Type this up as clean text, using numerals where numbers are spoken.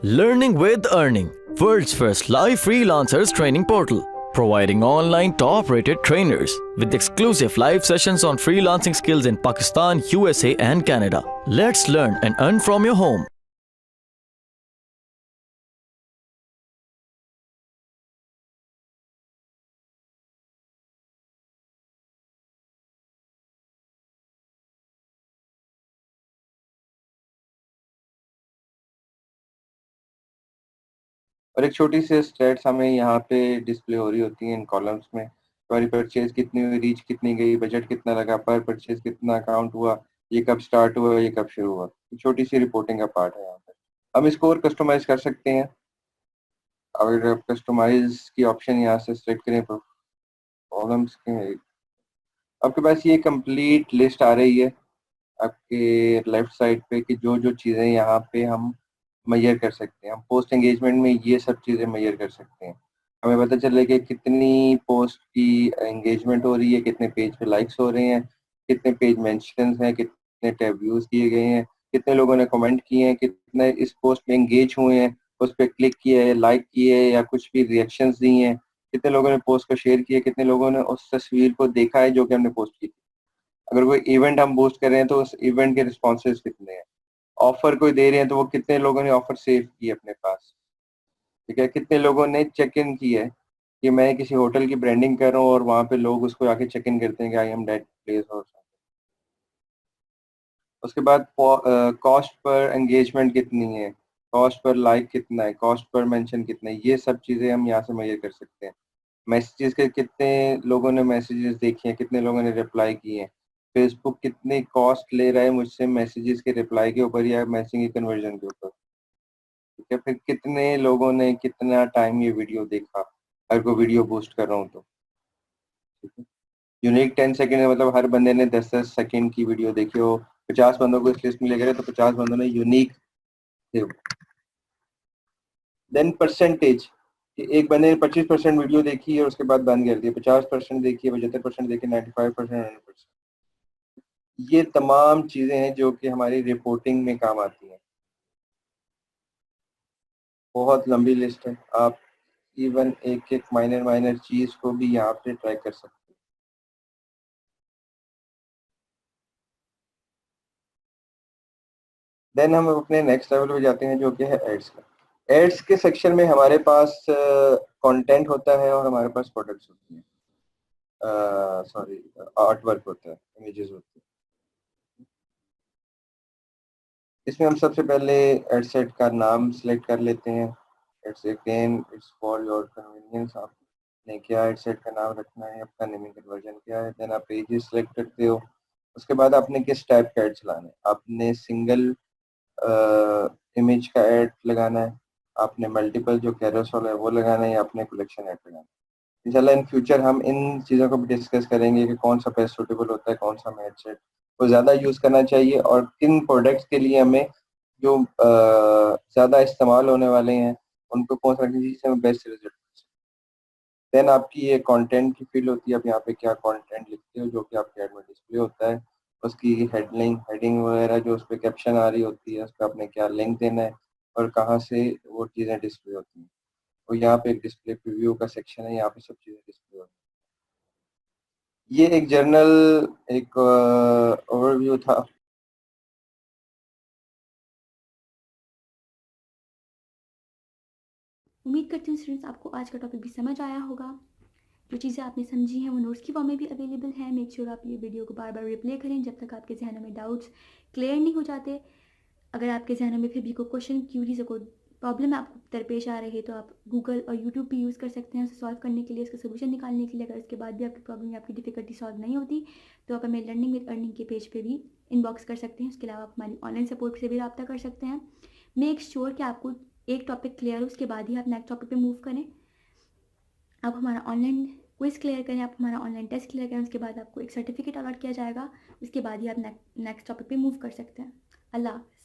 Learning with Earning, world's first live freelancers training portal, providing online top-rated trainers with exclusive live sessions on freelancing skills in Pakistan, USA and Canada. Let's learn and earn from your home. और एक छोटी सी states हमें यहाँ पे display हो रही होती हैं इन कॉलम्स में। हमारी परचेज कितनी हुई, रीच कितनी गई, बजट कितना लगा, पर परचेज कितना अकाउंट हुआ, ये कब स्टार्ट हुआ, ये कब शुरू हुआ। छोटी सी रिपोर्टिंग का पार्ट है यहाँ पे। हम इसको और कस्टमाइज कर सकते हैं। अगर आप कस्टमाइज की ऑप्शन यहाँ से सेलेक्ट करें कॉलम्स के, आपके पास ये कंप्लीट लिस्ट आ रही है आपके लेफ्ट साइड पे कि जो जो चीज़ें यहाँ पे हम मेजर कर सकते हैं। हम पोस्ट एंगेजमेंट में ये सब चीज़ें मेजर कर सकते हैं। हमें पता चले कि कितनी पोस्ट की एंगेजमेंट हो रही है, कितने पेज पे लाइक्स हो रहे हैं, कितने पेज मेंशंस हैं, कितने टैब व्यूज किए गए हैं, कितने लोगों ने कमेंट किए हैं, कितने इस पोस्ट में एंगेज हुए हैं, उस पर क्लिक किए है, लाइक किए है या कुछ भी रिएक्शंस दिए हैं, कितने लोगों ने पोस्ट को शेयर किया, कितने लोगों ने उस तस्वीर को देखा है जो कि हमने पोस्ट की थी। अगर कोई इवेंट हम पोस्ट कर रहे हैं तो उस इवेंट के रिस्पॉन्सेज कितने हैं। ऑफर कोई दे रहे हैं तो वो कितने लोगों ने ऑफर सेव की अपने पास, ठीक है। कितने लोगों ने चेक इन की है कि मैं किसी होटल की ब्रांडिंग कर रहा हूँ और वहाँ पे लोग उसको आके चेक इन करते हैं कि आई एम दैट प्लेस और उसके बाद कॉस्ट पर एंगेजमेंट कितनी है, कॉस्ट पर लाइक कितना है, कॉस्ट पर मेंशन कितना है, ये सब चीज़ें हम यहाँ से मेजर कर सकते हैं। मैसेजेस के कितने लोगों ने मैसेजेस देखे हैं, कितने लोगों ने रिप्लाई किए हैं, फेसबुक कितनी कॉस्ट ले रहा है मुझसे मैसेजेस के रिप्लाई के ऊपर या मैसेज की कन्वर्जन के ऊपर, ठीक है। फिर कितने लोगों ने कितना टाइम ये वीडियो देखा, अगर कोई वीडियो पोस्ट कर रहा हूँ तो, ठीक है। यूनिक 10 सेकेंड मतलब हर बंदे ने 10-10 सेकेंड की वीडियो देखी हो। 50 बंदों को इस लिस्ट में लेकर तो 50 बंदों ने यूनिक थे। देन परसेंटेज कि एक बंदे ने 25% वीडियो देखी है और उसके बाद बंद कर दिया, 50% देखी है, 75% देखी, 95%, 100%। ये तमाम चीजें हैं जो कि हमारी रिपोर्टिंग में काम आती हैं। बहुत लंबी लिस्ट है, आप इवन एक एक माइनर माइनर चीज को भी यहाँ पे ट्रैक कर सकते हैं। देन हम अपने नेक्स्ट लेवल पे जाते हैं जो कि है एड्स का। एड्स के सेक्शन में हमारे पास कंटेंट होता है और हमारे पास प्रोडक्ट्स होती हैं, सॉरी आर्ट वर्क होता है, इमेजेस होती है। इसमें हम सबसे पहले एड सेट का नाम सेलेक्ट कर लेते हैं। It's again it's for your convenience, आपने क्या एड सेट का नाम रखना है, आपका नेमिंग कन्वर्जन क्या है। देन आप पेजेस सेलेक्ट करते हो। उसके बाद आपने किस टाइप का एड चलाना है, आपने सिंगल इमेज का ऐड लगाना है, आपने मल्टीपल जो कैरोसेल है वो लगाना है, या आपने कलेक्शन ऐड लगाना है। इंशाल्लाह इन फ्यूचर हम इन चीज़ों को भी डिस्कस करेंगे कि कौन सा बेस्ट सूटेबल होता है, कौन सा हमें हेडसेट को ज़्यादा यूज़ करना चाहिए और किन प्रोडक्ट्स के लिए हमें जो ज़्यादा इस्तेमाल होने वाले हैं उनको कौन सा चीज़ से हमें बेस्ट रिजल्ट। देन आपकी ये कंटेंट की फील्ड होती है, आप यहाँ पे क्या कंटेंट लिखते हो जो कि आपके ऐड में डिस्प्ले होता है। उसकी हेडिंग वगैरह जो उस पर कैप्शन आ रही होती है, उस पर आपने क्या लिंक देना है और कहाँ से वो चीज़ें डिस्प्ले होती हैं। और यहाँ पे एक डिस्प्ले प्रीव्यू का सेक्शन है, यहाँ पे सब चीज़ें डिस्प्ले होती हैं। ये एक जर्नल एक ओवरव्यू था। उम्मीद करती हूँ स्टूडेंट्स आपको आज का टॉपिक भी समझ आया होगा। जो चीज़ें आपने समझी हैं वो नोट्स की फॉर्म में भी अवेलेबल हैं। मेक श्योर आप ये वीडियो को बार बार रिप्ले करें जब तक आपके जहनों में डाउट्स क्लियर नहीं हो जाते। अगर आपके जहनों में फिर भी कोई क्वेश्चन, क्यूरीज या कोई प्रॉब्लम आपको दरपेश आ रही है तो आप गूगल और यूट्यूब भी यूज़ कर सकते हैं उसे सॉल्व करने के लिए, उसका सोल्यूशन निकालने के लिए। अगर उसके बाद भी आपकी प्रॉब्लम या आपकी डिफिकल्टी सॉल्व नहीं होती तो आप हमें लर्निंग विद अर्निंग के पेज पे भी इनबॉक्स कर सकते हैं। उसके अलावा आप हमारी ऑनलाइन सपोर्ट से भी रब्ता कर सकते हैं। मेक श्योर कि आपको एक टॉपिक क्लियर हो, उसके बाद ही आप नेक्स्ट टॉपिक पे मूव करें। आप हमारा ऑनलाइन क्विज क्लियर करें, आप हमारा ऑनलाइन टेस्ट क्लियर करें, उसके बाद आपको एक सर्टिफिकेट अलॉट किया जाएगा। उसके बाद ही आप नेक्स्ट टॉपिक पे मूव कर सकते हैं। अल्लाह हाफ़िज़।